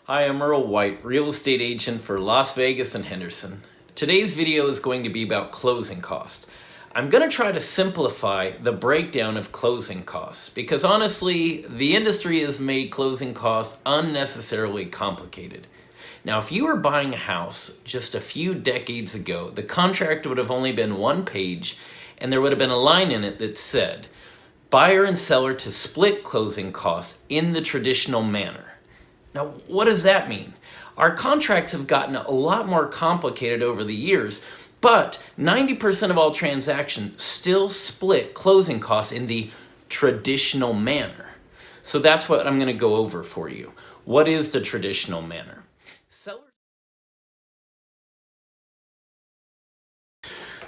Hi, I'm Earl White, real estate agent for Las Vegas and Henderson. Today's video is going to be about closing costs. I'm going to try to simplify the breakdown of closing costs because honestly, the industry has made closing costs unnecessarily complicated. Now, if you were buying a house just a few decades ago, the contract would have only been one page and there would have been a line in it that said, buyer and seller to split closing costs in the traditional manner. Now, what does that mean? Our contracts have gotten a lot more complicated over the years, but 90% of all transactions still split closing costs in the traditional manner. So that's what I'm going to go over for you. What is the traditional manner?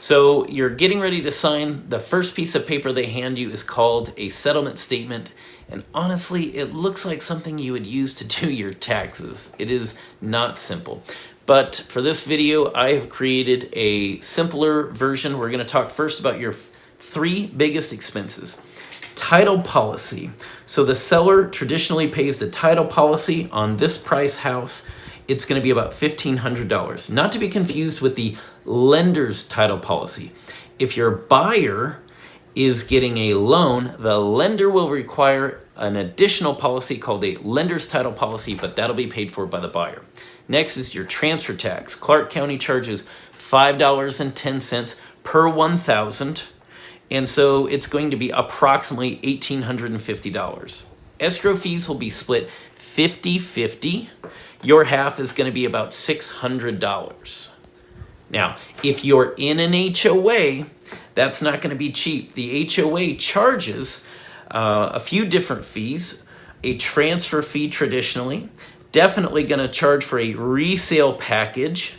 So you're getting ready to sign. The first piece of paper they hand you is called a settlement statement. And honestly, it looks like something you would use to do your taxes. It is not simple. But for this video, I have created a simpler version. We're going to talk first about your three biggest expenses. Title policy. So the seller traditionally pays the title policy on this price house. It's going to be about $1,500. Not to be confused with the lender's title policy. If your buyer is getting a loan, the lender will require an additional policy called a lender's title policy, but that'll be paid for by the buyer. Next is your transfer tax. Clark County charges $5.10 per 1,000, and so it's going to be approximately $1,850. Escrow fees will be split 50-50. Your half is going to be about $600. Now, if you're in an HOA, that's not going to be cheap. The HOA charges a few different fees. A transfer fee traditionally. Definitely going to charge for a resale package.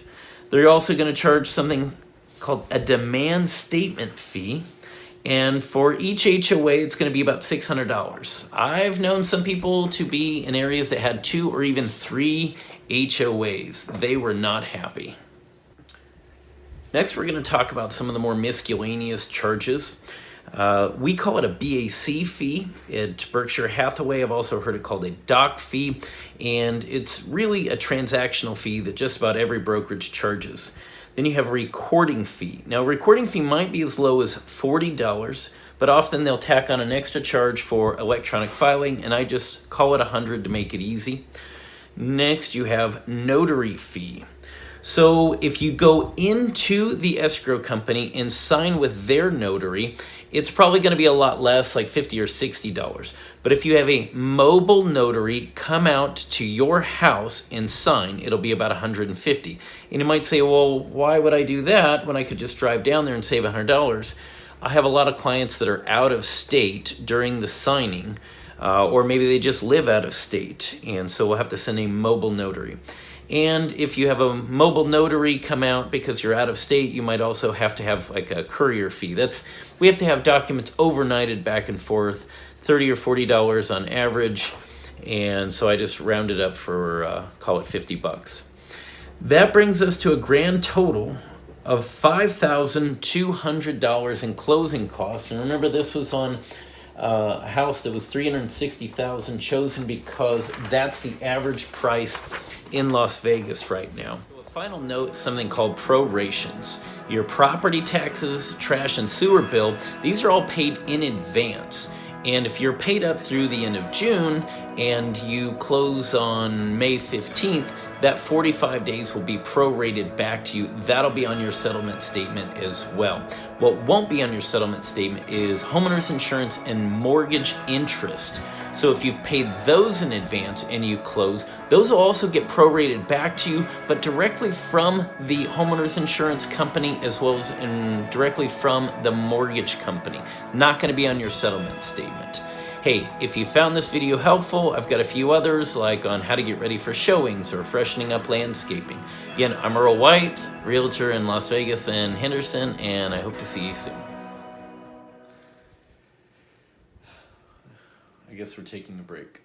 They're also going to charge something called a demand statement fee. And for each HOA, it's going to be about $600. I've known some people to be in areas that had 2 or even 3 HOAs. They were not happy. Next, we're going to talk about some of the more miscellaneous charges. We call it a BAC fee. At Berkshire Hathaway, I've also heard it called a doc fee. And it's really a transactional fee that just about every brokerage charges. Then you have a recording fee. Now, a recording fee might be as low as $40, but often they'll tack on an extra charge for electronic filing, and I just call it $100 to make it easy. Next, you have notary fee. So if you go into the escrow company and sign with their notary, it's probably going to be a lot less, like $50 or $60. But if you have a mobile notary come out to your house and sign, it'll be about $150. And you might say, well, why would I do that when I could just drive down there and save $100? I have a lot of clients that are out of state during the signing, or maybe they just live out of state, and so we'll have to send a mobile notary. And if you have a mobile notary come out because you're out of state, you might also have to have like a courier fee. We have to have documents overnighted back and forth, $30 or $40 on average. And so I just rounded up for, call it $50. That brings us to a grand total of $5,200 in closing costs. And remember, this was on a house that was $360,000, chosen because that's the average price in Las Vegas right now. A final note, something called prorations. Your property taxes, trash and sewer bill, these are all paid in advance. And if you're paid up through the end of June and you close on May 15th, that 45 days will be prorated back to you. That'll be on your settlement statement as well. What won't be on your settlement statement is homeowner's insurance and mortgage interest. So if you've paid those in advance and you close, those will also get prorated back to you, but directly from the homeowner's insurance company as well as directly from the mortgage company. Not going to be on your settlement statement. Hey, if you found this video helpful, I've got a few others like on how to get ready for showings or freshening up landscaping. Again, I'm Earl White, realtor in Las Vegas and Henderson, and I hope to see you soon. I guess we're taking a break.